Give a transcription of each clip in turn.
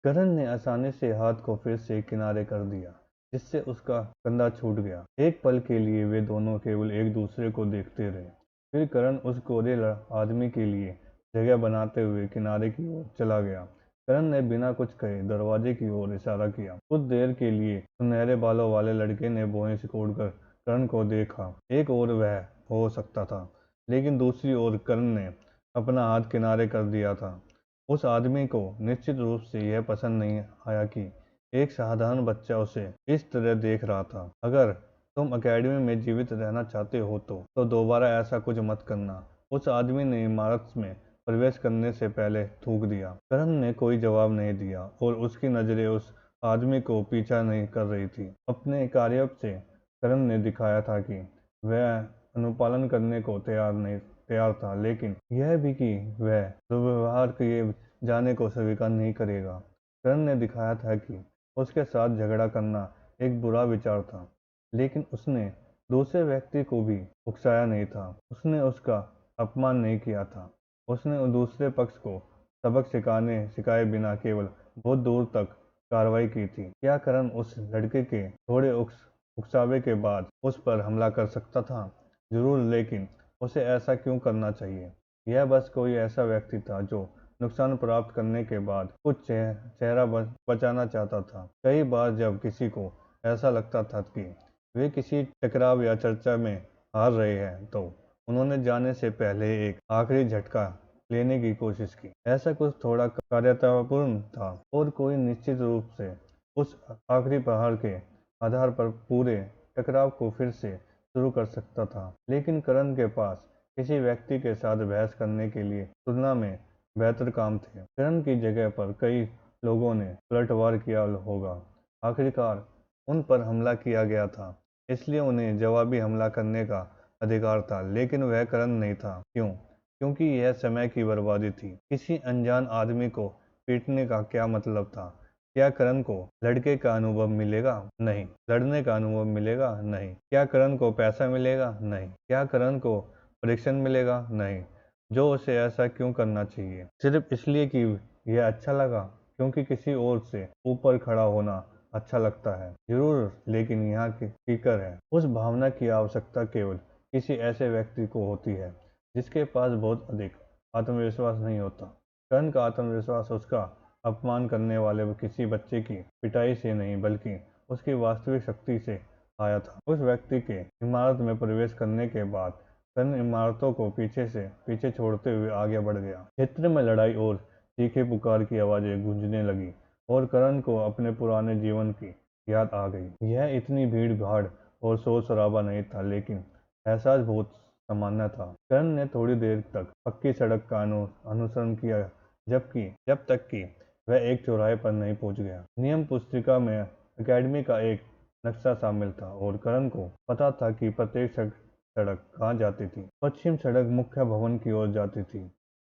करण ने आसानी से हाथ को फिर से किनारे कर दिया, जिससे उसका कंधा छूट गया। एक पल के लिए वे दोनों केवल एक दूसरे को देखते रहे। फिर करण उस गोरे आदमी के लिए जगह बनाते हुए किनारे की ओर चला गया। करण ने बिना कुछ कहे दरवाजे की ओर इशारा किया। कुछ देर के लिए सुनहरे बालों वाले लड़के ने भौहें सिकोड़कर करण को देखा। एक और वह हो सकता था, लेकिन दूसरी ओर करण ने अपना हाथ किनारे कर दिया था। उस आदमी को निश्चित रूप से यह पसंद नहीं आया कि एक साधारण बच्चा उसे इस तरह देख रहा था। अगर तुम अकेडमी में जीवित रहना चाहते हो तो दोबारा ऐसा कुछ मत करना, उस आदमी ने इमारत में प्रवेश करने से पहले थूक दिया। करण ने कोई जवाब नहीं दिया और उसकी नजरें उस आदमी को पीछा नहीं कर रही थी। अपने कार्य से करण ने दिखाया था कि वह अनुपालन करने को तैयार था, लेकिन यह भी कि वह दुर्व्यवहार किए जाने को स्वीकार नहीं करेगा। करण ने दिखाया था कि उसके साथ झगड़ा करना एक बुरा विचार था, लेकिन उसने दूसरे व्यक्ति को भी उकसाया नहीं था। उसने उसका अपमान नहीं किया था। उसने दूसरे पक्ष को सबक सिखाए बिना केवल बहुत दूर तक कार्रवाई की थी। क्या करण उस लड़के के थोड़े उकसावे के बाद उस पर हमला कर सकता था? जरूर, लेकिन उसे ऐसा क्यों करना चाहिए? यह बस कोई ऐसा व्यक्ति था जो नुकसान प्राप्त करने के बाद कुछ चेहरा बचाना चाहता था। कई बार जब किसी को ऐसा लगता था कि वे किसी टकराव या चर्चा में हार रहे हैं, तो उन्होंने जाने से पहले एक आखिरी झटका लेने की कोशिश की। ऐसा कुछ थोड़ा कार्यतापूर्ण था और कोई निश्चित रूप से उस आखिरी प्रहार के आधार पर पूरे टकराव को फिर से शुरू कर सकता था। लेकिन करण के पास किसी व्यक्ति के साथ बहस करने के लिए तुलना में बेहतर काम थे। करण की जगह पर कई लोगों ने पलटवार किया होगा। आखिरकार उन पर हमला किया गया था, इसलिए उन्हें जवाबी हमला करने का अधिकार था, लेकिन वह करण नहीं था। क्यों? क्योंकि यह समय की बर्बादी थी। किसी अनजान आदमी को पीटने का क्या मतलब था? क्या करण को लड़के का अनुभव मिलेगा? नहीं। लड़ने का अनुभव मिलेगा? नहीं। क्या करण को पैसा मिलेगा? नहीं। क्या करण को परीक्षण मिलेगा? नहीं। जो उसे ऐसा क्यों करना चाहिए? सिर्फ इसलिए कि यह अच्छा लगा? क्योंकि किसी और से ऊपर खड़ा होना अच्छा लगता है। जरूर, लेकिन यहाँ की फिक्र है। उस भावना की आवश्यकता केवल किसी ऐसे व्यक्ति को होती है जिसके पास बहुत अधिक आत्मविश्वास नहीं होता। करण का आत्मविश्वास उसका अपमान करने वाले किसी बच्चे की पिटाई से नहीं, बल्कि उसकी वास्तविक शक्ति से आया था। उस व्यक्ति के इमारत में प्रवेश करने के बाद करण इमारतों को पीछे छोड़ते हुए आगे बढ़ गया। क्षेत्र में लड़ाई और चीखे पुकार की आवाजें गूंजने लगी और करण को अपने पुराने जीवन की याद आ गई। यह इतनी भीड़ भाड़ और शोर शराबा नहीं था, लेकिन एहसास बहुत सामान्य था। करण ने थोड़ी देर तक पक्की सड़क का अनुसरण किया, जब तक कि वह एक चौराहे पर नहीं पहुंच गया। नियम पुस्तिका में अकेडमी का एक नक्शा शामिल था और करण को पता था कि प्रत्येक सड़क कहाँ जाती थी। पश्चिम सड़क मुख्य भवन की ओर जाती थी,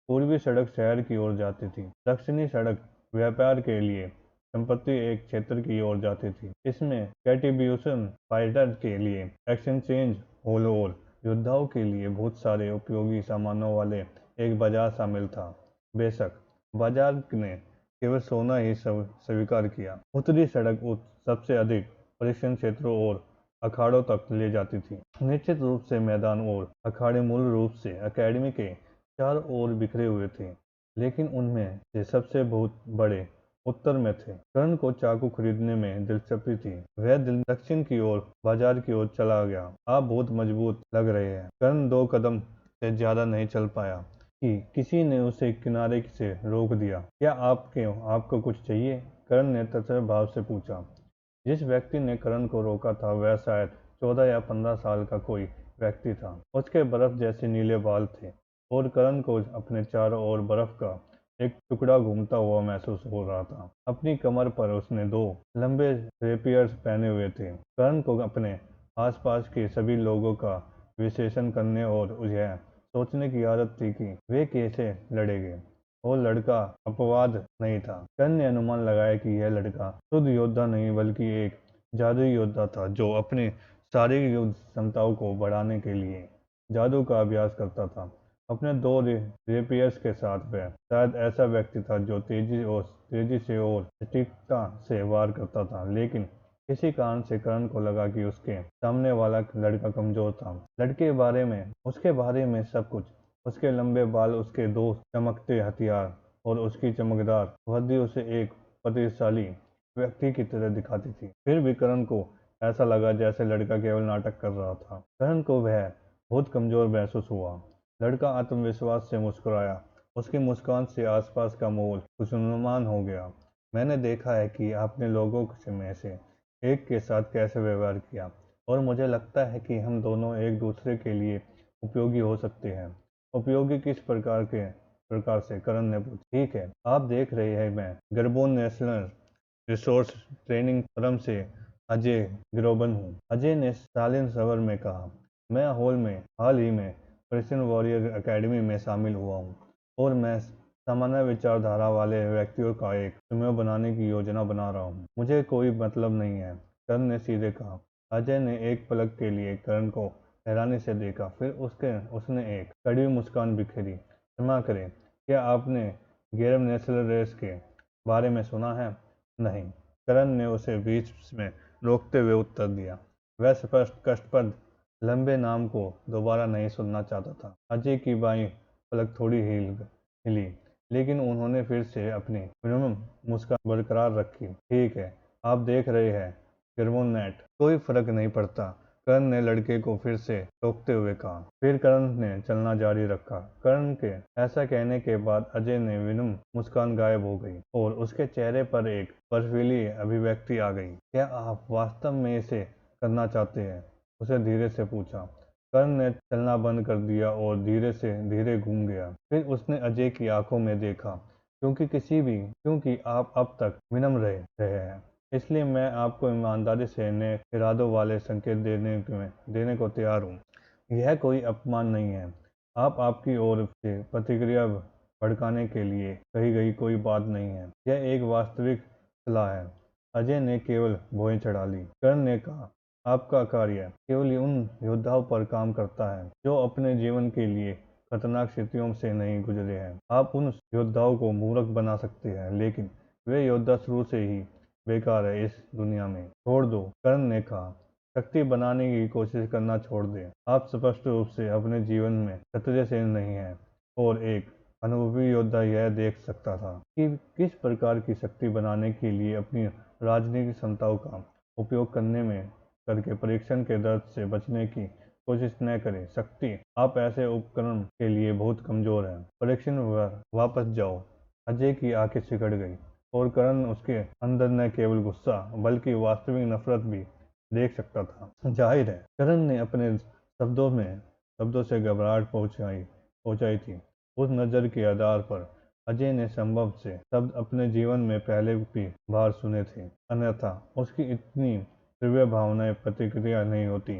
पूर्वी सड़क शहर की ओर जाती थी, दक्षिणी सड़क व्यापार के लिए संपत्ति एक क्षेत्र की ओर जाती थी। इसमें कैटिब्यूशन फाइटर के लिए एक्सचेंज हॉल और योद्धाओं के लिए बहुत सारे उपयोगी सामानों वाले एक बाजार शामिल था। बेशक बाजार ने केवल सोना ही स्वीकार किया। उत्तरी सड़क सबसे अधिक परीक्षण क्षेत्रों और अखाड़ों तक ले जाती थी। निश्चित रूप से मैदान और अखाड़े मूल रूप से अकेडमी के चारों ओर बिखरे हुए थे, लेकिन उनमें से सबसे बहुत बड़े उत्तर में थे। करण को चाकू खरीदने में दिलचस्पी थी। वह दक्षिण की ओर बाजार की ओर चला गया। आप बहुत मजबूत लग रहे हैं। करण 2 कदम से ज्यादा नहीं चल पाया कि किसी ने उसे किनारे से रोक दिया। क्या आपको कुछ चाहिए? करण ने तटस्थ भाव से पूछा। जिस व्यक्ति ने करण को रोका था वह शायद 14 या 15 साल का कोई व्यक्ति था। उसके बर्फ जैसे नीले बाल थे और करण को अपने चारों ओर बर्फ का एक टुकड़ा घूमता हुआ महसूस हो रहा था। अपनी कमर पर उसने 2 लंबे रेपियर्स पहने हुए थे। करण को अपने आसपास के सभी लोगों का विश्लेषण करने और यह सोचने की आदत थी कि वे कैसे लड़ेंगे। वो लड़का अपवाद नहीं था। करण ने अनुमान लगाया कि यह लड़का शुद्ध योद्धा नहीं बल्कि एक जादुई योद्धा था जो अपनी शारीरिक क्षमताओं को बढ़ाने के लिए जादू का अभ्यास करता था। अपने दो रेपियर्स के साथ। वह शायद ऐसा व्यक्ति था जो तेजी से और सटीकता से वार करता था, लेकिन किसी कारण से करण को लगा कि उसके सामने वाला लड़का कमजोर था। लड़के उसके बारे में सब कुछ, उसके लंबे बाल, उसके दो चमकते हथियार और उसकी चमकदार वर्दी उसे एक प्रतिशाली व्यक्ति की तरह दिखाती थी। फिर भी करण को ऐसा लगा जैसे लड़का केवल नाटक कर रहा था। करण को वह बहुत कमजोर महसूस हुआ। लड़का आत्मविश्वास से मुस्कुराया। उसकी मुस्कान से आसपास का माहौल खुशनुमा हो गया। मैंने देखा है कि आपने लोगों में से एक के साथ कैसे व्यवहार किया, और मुझे लगता है कि हम दोनों एक दूसरे के लिए उपयोगी हो सकते हैं। उपयोगी किस प्रकार से? करण ने पूछा। ठीक है, आप देख रहे हैं, मैं गर्बोन नेशनल रिसोर्स ट्रेनिंग फर्म से अजय ग्रोबन हूँ। अजय ने शालीन स्वर में कहा। मैं हाल ही में पर्शियन वॉरियर एकेडमी में शामिल हुआ हूँ, और मैं सामान्य विचारधारा वाले व्यक्तियों का एक समूह बनाने की योजना बना रहा हूँ। मुझे कोई मतलब नहीं है, करण ने सीधे कहा। अजय ने एक पलक के लिए करण को हैरानी से देखा, फिर उसने एक कड़वी मुस्कान बिखेरी। क्षमा करें, क्या आपने गैरम नेशनल रेस के बारे में सुना है? नहीं, करण ने उसे बीच में रोकते हुए उत्तर दिया। वह स्पष्ट कष्टप्रद लंबे नाम को दोबारा नहीं सुनना चाहता था। अजय की बाईं पलक थोड़ी हिली, लेकिन उन्होंने फिर से अपनी विनम्र मुस्कान बरकरार रखी। ठीक है, आप देख रहे हैं, गिरमोनेट, कोई फर्क नहीं पड़ता, करण ने लड़के को फिर से टोकते हुए कहा। फिर करण ने चलना जारी रखा। करण के ऐसा कहने के बाद अजय ने विनम्र मुस्कान गायब हो गई, और उसके चेहरे पर एक बर्फीली अभिव्यक्ति आ गई। क्या आप वास्तव में इसे करना चाहते हैं? उसे धीरे से पूछा। कर्ण ने चलना बंद कर दिया और धीरे से धीरे घूम गया। फिर उसने अजय की आंखों में देखा। क्योंकि आप अब तक विनम्र रहे हैं, इसलिए मैं आपको ईमानदारी से नए इरादों वाले संकेत देने को तैयार हूँ। यह कोई अपमान नहीं है। आपकी ओर से प्रतिक्रिया भड़काने के लिए कही गई कोई बात नहीं है। यह एक वास्तविक सलाह है। अजय ने केवल भौहें चढ़ा ली। कर्ण ने कहा, आपका कार्य केवल उन योद्धाओं पर काम करता है जो अपने जीवन के लिए खतरनाक स्थितियों से नहीं गुजरे हैं। आप उन योद्धाओं को मूर्ख बना सकते हैं, लेकिन वे योद्धा शुरू से ही बेकार है इस दुनिया में। छोड़ दो, कर्ण ने कहा। शक्ति बनाने की कोशिश करना छोड़ दें। आप स्पष्ट रूप से अपने जीवन में खतरे से नहीं हैं, और एक अनुभवी योद्धा यह देख सकता था कि किस प्रकार की शक्ति बनाने के लिए अपनी राजनीतिक क्षमताओं का उपयोग करके परीक्षण के दर्द से बचने की कोशिश न करें। शक्ति, आप ऐसे उपकरण के लिए बहुत कमजोर हैं। परीक्षण वापस जाओ। अजय की आंखें सिकड़ गई, और करण उसके अंदर न केवल गुस्सा बल्कि वास्तविक नफरत भी देख सकता था। जाहिर है, करण ने अपने शब्दों से घबराहट पहुंचाई थी। उस नज़र के आधार पर अजय ने संभव से शब्द अपने जीवन में पहले भी बार सुने थे, अन्यथा उसकी इतनी तीव्र भावनाएं प्रतिक्रिया नहीं होती।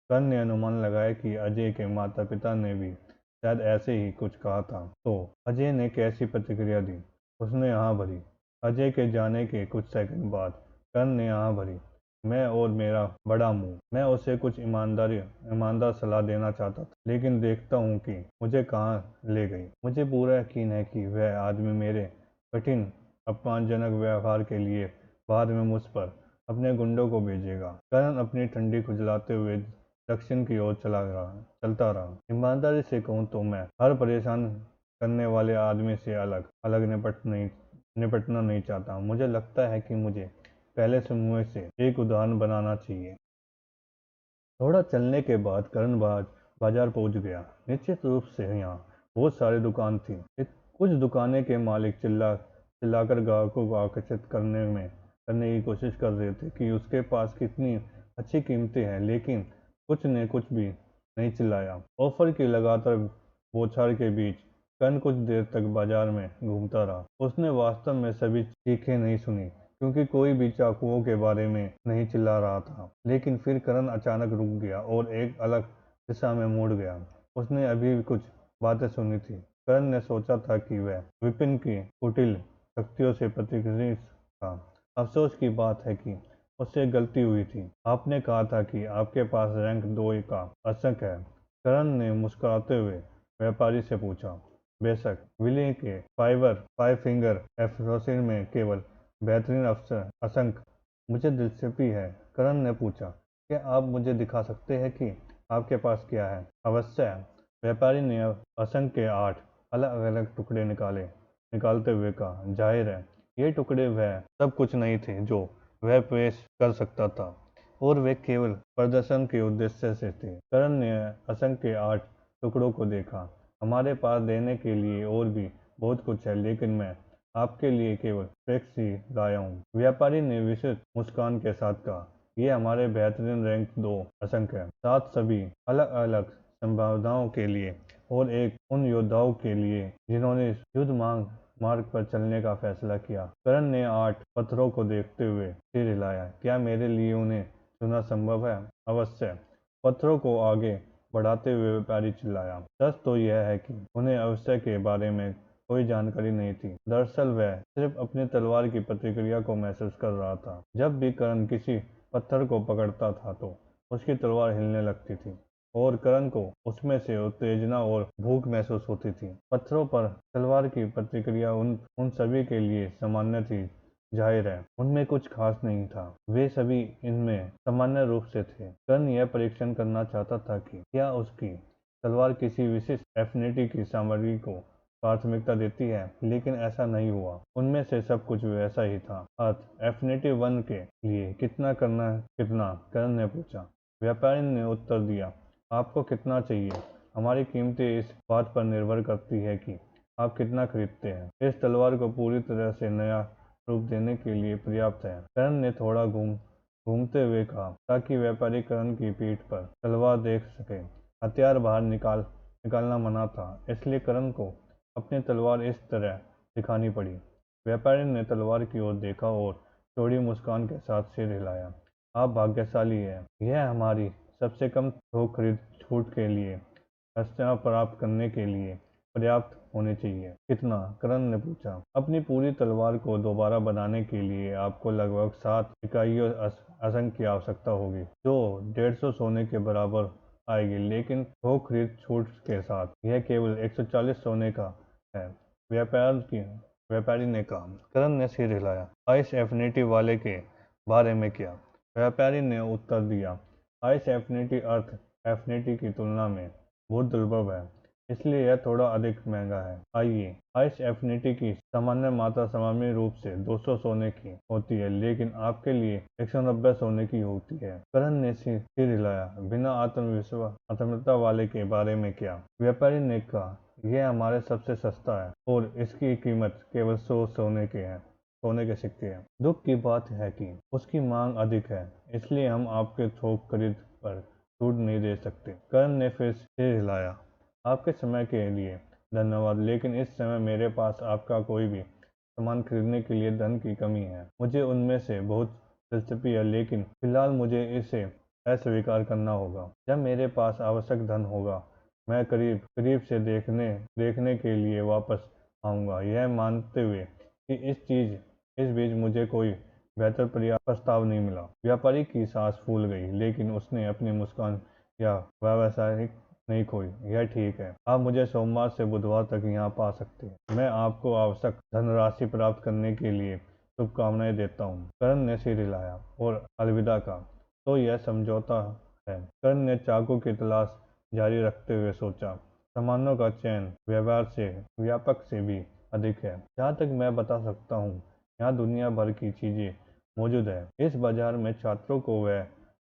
कर्ण ने अनुमान लगाया कि अजय के माता पिता ने भी शायद ऐसे ही कुछ कहा था। तो अजय ने कैसी प्रतिक्रिया दी? उसने हाँ भरी। अजय के जाने के कुछ सेकंड बाद कर्ण ने हाँ भरी। मैं और मेरा बड़ा मुंह, मैं उसे कुछ ईमानदार सलाह देना चाहता था, लेकिन देखता हूँ कि मुझे कहाँ ले गई। मुझे पूरा यकीन है कि वह आदमी मेरे कठिन अपमानजनक व्यवहार के लिए बाद में मुझ पर अपने गुंडों को भेजेगा। करण अपनी ठंडी खुजलाते हुए दक्षिण की ओर चलता रहा। ईमानदारी से कहूँ तो मैं हर परेशान करने वाले आदमी से अलग निपटना नहीं चाहता। मुझे लगता है कि मुझे पहले समूह से एक उदाहरण बनाना चाहिए। थोड़ा चलने के बाद करण बाजार पहुंच गया। निश्चित रूप से यहाँ बहुत सारी दुकान थी। कुछ दुकानें के मालिक चिल्लाकर ग्राहकों को आकर्षित करने की कोशिश कर रहे थे कि उसके पास कितनी अच्छी कीमतें हैं, लेकिन कुछ ने कुछ भी नहीं चिल्लाया। ऑफर की लगातार बौछार के बीच करण कुछ देर तक बाजार में घूमता रहा। उसने वास्तव में सभी चीखें नहीं सुनी, क्योंकि कोई भी चाकुओं के बारे में नहीं चिल्ला रहा था। लेकिन फिर करण अचानक रुक गया और एक अलग दिशा में मुड़ गया। उसने अभी भी कुछ बातें सुनी थी। करण ने सोचा था कि वह विपिन की कुटिल शक्तियों से प्रतिक्रिया था। अफसोस की बात है कि उससे गलती हुई थी। आपने कहा था कि आपके पास रैंक 2 का असंक है। करण ने मुस्कुराते हुए व्यापारी से पूछा। बेशक, विली के फाइव फिंगर एसोसिएशन में केवल बेहतरीन अफसर असंख्य। मुझे दिलचस्पी है, करण ने पूछा। क्या आप मुझे दिखा सकते हैं कि आपके पास क्या है? अवश्य है। व्यापारी ने असंख्य के 8 अलग अलग टुकड़े निकालते हुए कहा। जाहिर है, ये टुकड़े वह सब कुछ नहीं थे जो वह पेश कर सकता था, और वे केवल प्रदर्शन के उद्देश्य से थे। करण ने असंख्य के 8 टुकड़ों को देखा। हमारे पास देने के लिए और भी बहुत कुछ है, लेकिन मैं आपके लिए केवल टैक्स ही लाया हूँ, व्यापारी ने विशिष्ट मुस्कान के साथ कहा। ये हमारे बेहतरीन रैंक 2 असंख्य है, साथ सभी अलग अलग संभावनाओं के लिए, और एक उन योद्धाओं के लिए जिन्होंने युद्ध मार्ग पर चलने का फैसला किया। करण ने 8 पत्थरों को देखते हुए सिर हिलाया। क्या मेरे लिए उन्हें चुनना संभव है? अवश्य। पत्थरों को आगे बढ़ाते हुए व्यापारी चिल्लाया। सच तो यह है कि उन्हें अवश्य के बारे में कोई जानकारी नहीं थी। दरअसल वह सिर्फ अपनी तलवार की प्रतिक्रिया को महसूस कर रहा था। जब भी करण किसी पत्थर को पकड़ता था तो उसकी तलवार हिलने लगती थी, और करण को उसमें से उत्तेजना और भूख महसूस होती थी। पत्थरों पर तलवार की प्रतिक्रिया उन सभी के लिए सामान्य थी। जाहिर है, उनमें कुछ खास नहीं था। वे सभी इनमें सामान्य रूप से थे। कर्ण यह परीक्षण करना चाहता था कि क्या उसकी तलवार किसी विशिष्ट एफिनिटी की सामग्री को प्राथमिकता देती है, लेकिन ऐसा नहीं हुआ। उनमें से सब कुछ वैसा ही था। एफिनिटी 1 के लिए कितना करना है? कितना? कर्ण ने पूछा। व्यापारी ने उत्तर दिया। आपको कितना चाहिए? हमारी कीमतें इस बात पर निर्भर करती है कि आप कितना खरीदते हैं। इस तलवार को पूरी तरह से नया रूप देने के लिए पर्याप्त है, करण ने थोड़ा घूमते हुए कहा, ताकि व्यापारी करण की पीठ पर तलवार देख सके। हथियार बाहर निकालना मना था, इसलिए करण को अपनी तलवार इस तरह दिखानी पड़ी। व्यापारी ने तलवार की ओर देखा और चौड़ी मुस्कान के साथ सिर हिलाया। आप भाग्यशाली हैं। यह हमारी सबसे कम थोक खरीद छूट के लिए हस्तियां प्राप्त करने के लिए पर्याप्त होने चाहिए। कितना? करण ने पूछा। अपनी पूरी तलवार को दोबारा बनाने के लिए आपको लगभग 7 इकाइयों असंख्य की आवश्यकता होगी, जो 150 सोने के बराबर आएगी, लेकिन थोक खरीद छूट के साथ यह केवल 140 सोने का है, व्यापारी ने कहा। करण ने सिर हिलाया। आइस एफिनिटी वाले के बारे में क्या? व्यापारी ने उत्तर दिया। आइस एफिनिटी अर्थ एफिनिटी की तुलना में बहुत दुर्लभ है, इसलिए यह थोड़ा अधिक महंगा है। आइए, आइस एफिनिटी की सामान्य मात्रा सामान्य रूप से 200 सोने की होती है, लेकिन आपके लिए 190 सोने की होती है। करण ने सिर हिलाया। बिना आत्मविश्वास वाले के बारे में क्या? व्यापारी ने कहा। यह हमारे सबसे सस्ता है, और इसकी कीमत केवल 100 सोने के सिक्के हैं। दुख की बात है कि उसकी मांग अधिक है, इसलिए हम आपके थोक खरीद पर छूट नहीं दे सकते। करण ने फिर सिर हिलाया। आपके समय के लिए धन्यवाद, लेकिन इस समय मेरे पास आपका कोई भी सामान खरीदने के लिए धन की कमी है। मुझे उनमें से बहुत दिलचस्पी है, लेकिन फिलहाल मुझे इसे अस्वीकार करना होगा। जब मेरे पास आवश्यक धन होगा, मैं करीब से देखने के लिए वापस आऊँगा, यह मानते हुए कि इस बीच मुझे कोई बेहतर प्रस्ताव नहीं मिला। व्यापारी की सांस फूल गई, लेकिन उसने अपनी मुस्कान या व्यावसायिक नहीं खोई। यह ठीक है, आप मुझे सोमवार से बुधवार तक यहाँ पा सकते हैं। मैं आपको आवश्यक धनराशि प्राप्त करने के लिए शुभकामनाएं देता हूँ। करण ने सिर हिलाया और अलविदा कहा। तो यह समझौता है? करण ने चाकू की तलाश जारी रखते हुए सोचा। सामानों का चयन व्यवहार से व्यापक से भी अधिक है। जहाँ तक मैं बता सकता हूँ, यहाँ दुनिया भर की चीजें मौजूद है। इस बाजार में छात्रों को वह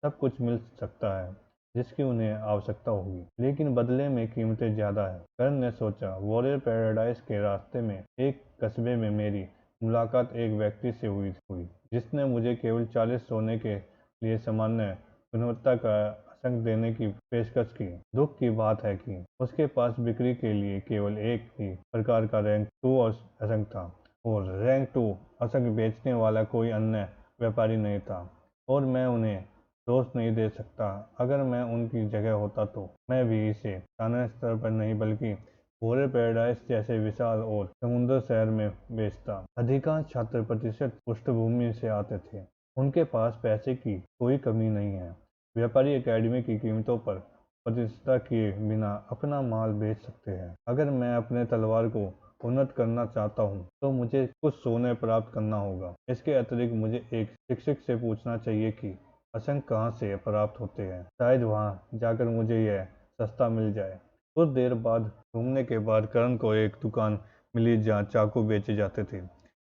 सब कुछ मिल सकता है जिसकी उन्हें आवश्यकता होगी, लेकिन बदले में कीमतें ज्यादा है। करण ने सोचा। वॉरियर पैराडाइज के रास्ते में एक कस्बे में मेरी मुलाकात एक व्यक्ति से हुई जिसने मुझे केवल 40 सोने के लिए सामान्य गुणवत्ता का असंख्य देने की पेशकश की। दुख की बात है कि उसके पास बिक्री के लिए केवल एक ही प्रकार का रैंक 2 असंख्य था, और रैंक 2 असंख्य बेचने वाला कोई अन्य व्यापारी नहीं था, और मैं उन्हें दोष नहीं दे सकता। अगर मैं उनकी जगह होता तो मैं भी इसे स्थानीय स्तर पर नहीं बल्कि पूरे पैराडाइज जैसे विशाल और समुद्र शहर में बेचता। अधिकांश छात्र प्रतिष्ठित पृष्ठभूमि से आते थे। उनके पास पैसे की कोई कमी नहीं है। व्यापारी एकेडमी की कीमतों पर प्रतिष्ठा किए बिना अपना माल बेच सकते हैं। अगर मैं अपने तलवार को उन्नत करना चाहता हूँ तो मुझे कुछ सोने प्राप्त करना होगा। इसके अतिरिक्त मुझे एक शिक्षक से पूछना चाहिए कि असंग कहाँ से प्राप्त होते हैं। शायद वहाँ जाकर मुझे यह सस्ता मिल जाए। कुछ देर बाद घूमने के बाद करण को एक दुकान मिली जहाँ चाकू बेचे जाते थे।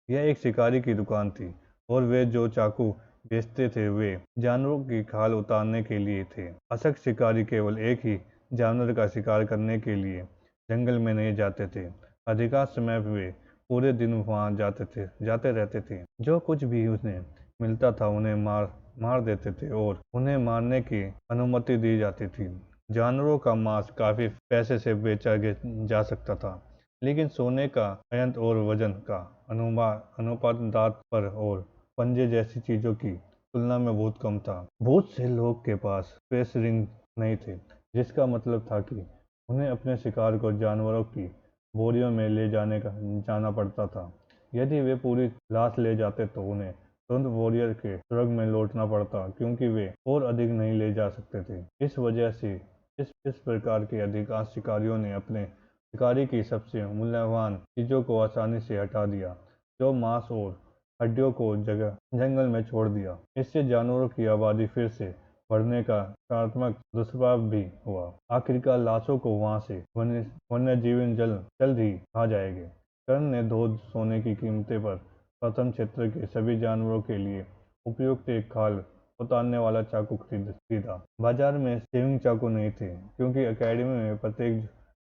यह एक शिकारी की दुकान थी और वे जो चाकू बेचते थे वे जानवरों की खाल उतारने के लिए थे। अशक शिकारी केवल एक ही जानवर का शिकार करने के लिए जंगल में नहीं जाते थे। अधिकांश समय वे पूरे दिन वहां जाते रहते थे। जो कुछ भी उन्हें मिलता था उन्हें मार देते थे और उन्हें मारने की अनुमति दी जाती थी। जानवरों का मांस काफी पैसे से बेचा जा सकता था, लेकिन सोने का अयंत और वजन का अनुपात दांत पर और पंजे जैसी चीजों की तुलना में बहुत कम था। बहुत से लोग के पास स्पेस रिंग नहीं थे, जिसका मतलब था कि उन्हें अपने शिकार को जानवरों की बोरियों में ले जाना पड़ता था। यदि वे पूरी लाश ले जाते तो उन्हें तुरंत वॉरियर के सुरंग में लौटना पड़ता, क्योंकि वे और अधिक नहीं ले जा सकते थे। इस वजह से इस प्रकार के अधिकांश शिकारियों ने अपने शिकारी की सबसे मूल्यवान चीजों को आसानी से हटा दिया, जो मांस और हड्डियों को जंगल में छोड़ दिया। इससे जानवरों की आबादी फिर से बढ़ने का नकारात्मक दुष्प्रभाव भी हुआ। आखिरकार लाशों को वहां से वन्यजीव जल्द ही खा जाएंगे। कर्ण ने धोध सोने की कीमतें पर प्रथम क्षेत्र के सभी जानवरों के लिए उपयुक्त एक खाल उतारने वाला चाकू खरीदा। बाजार में शेविंग चाकू नहीं थे, क्योंकि अकेडमी में प्रत्येक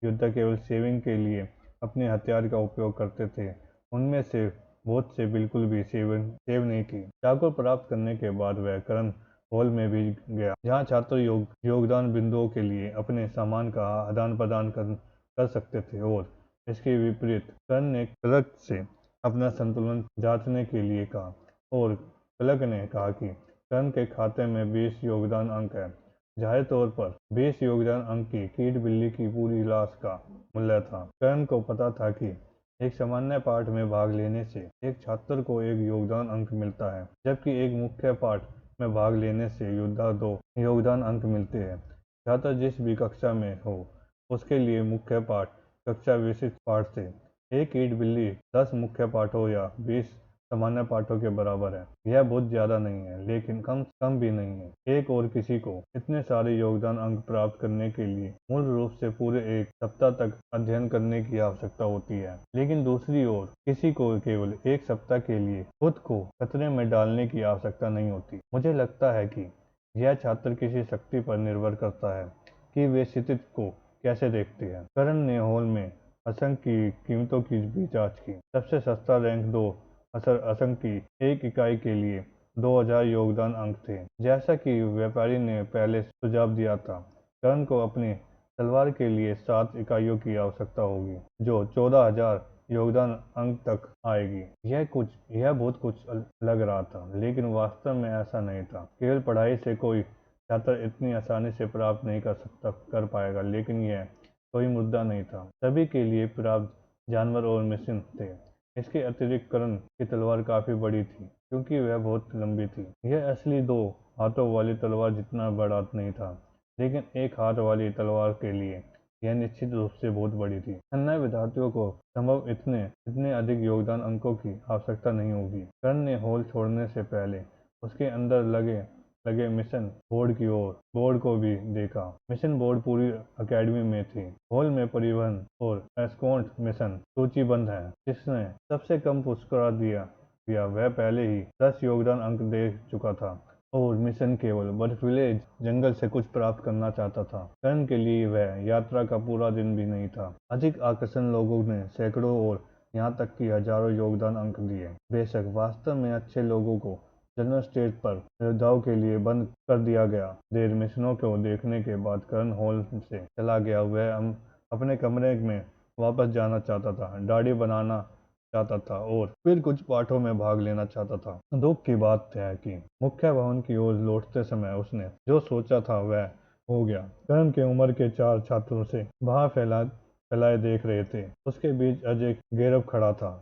योद्धा केवल शेविंग के लिए अपने हथियार का उपयोग करते थे। उनमें से बहुत से बिल्कुल भी शेव नहीं की। चाकू प्राप्त करने के बाद वह कर्ण हॉल में भी गया, जहाँ छात्र योगदान बिंदुओं के लिए अपने सामान का आदान प्रदान कर सकते थे। और इसके विपरीत कर्ण ने क्लर्क से अपना संतुलन जांचने के लिए कहा, और क्लर्क ने कहा कि कर्ण के खाते में 20 योगदान अंक है। जाहिर तौर पर 20 योगदान अंक की कीट बिल्ली की पूरी लाश का मूल्य था। कर्ण को पता था कि एक सामान्य पाठ में भाग लेने से एक छात्र को एक योगदान अंक मिलता है, जबकि एक मुख्य पाठ में भाग लेने से योद्धा 2 योगदान अंक मिलते हैं। छात्र जिस भी कक्षा में हो उसके लिए मुख्य पाठ कक्षा विशिष्ट पाठ से एक ईंट बिल्ली 10 मुख्य पाठों या 20 सामान्य पाठों के बराबर है। यह बहुत ज्यादा नहीं है, लेकिन कम भी नहीं है। एक और किसी को इतने सारे योगदान अंक प्राप्त करने के लिए मूल रूप से पूरे एक सप्ताह तक अध्ययन करने की आवश्यकता होती है, लेकिन दूसरी ओर किसी को केवल एक सप्ताह के लिए खुद को खतरे में डालने की आवश्यकता नहीं होती। मुझे लगता है कि यह छात्र किसी शक्ति पर निर्भर करता है कि वे स्थिति को कैसे देखते हैं। करण ने हॉल में असंग की कीमतों की भी जांच की। सबसे सस्ता रैंक 2 असंग की एक इकाई के लिए 2000 योगदान अंक थे। जैसा कि व्यापारी ने पहले सुझाव दिया था, करण को अपनी तलवार के लिए 7 इकाइयों की आवश्यकता होगी, जो 14,000 योगदान अंक तक आएगी। यह बहुत कुछ लग रहा था, लेकिन वास्तव में ऐसा नहीं था। केवल पढ़ाई से कोई छात्र इतनी आसानी से प्राप्त नहीं कर पाएगा, लेकिन यह कोई मुद्दा नहीं था। सभी के लिए पर्याप्त जानवर और मिशन थे। इसके अतिरिक्त कर्ण की तलवार काफी बड़ी थी, क्योंकि वह बहुत लंबी थी। यह असली 2 हाथों वाली तलवार जितना बड़ा नहीं था, लेकिन एक हाथ वाली तलवार के लिए यह निश्चित रूप से बहुत बड़ी थी। अन्य विद्यार्थियों को संभव इतने अधिक योगदान अंकों की आवश्यकता नहीं होगी। कर्ण ने हॉल छोड़ने से पहले उसके अंदर लगे मिशन बोर्ड को भी देखा। मिशन बोर्ड पूरी अकेडमी में थी। हॉल में परिवहन और एस्कॉर्ट मिशन सूचीबद्ध है। जिसने सबसे कम पुरस्कार दिया वह पहले ही 10 योगदान अंक दे चुका था, और मिशन केवल बर्फीले जंगल से कुछ प्राप्त करना चाहता था। कर्ण के लिए वह यात्रा का पूरा दिन भी नहीं था। अधिक आकर्षण लोगों ने सैकड़ों और यहाँ तक कि हजारों योगदान अंक दिए। बेशक वास्तव में अच्छे लोगों को जनरल स्टेज पर योद्धाओं के लिए बंद कर दिया गया। देर मिशनों को देखने के बाद कर्ण हॉल से चला गया। वह अपने कमरे में वापस जाना चाहता था, दाढ़ी बनाना चाहता था और फिर कुछ पाठों में भाग लेना चाहता था। दुख की बात है कि मुख्य भवन की ओर लौटते समय उसने जो सोचा था वह हो गया। कर्ण के उम्र के 4 छात्रों से बाहर फैलाए देख रहे थे। उसके बीच अजय गैरव खड़ा था।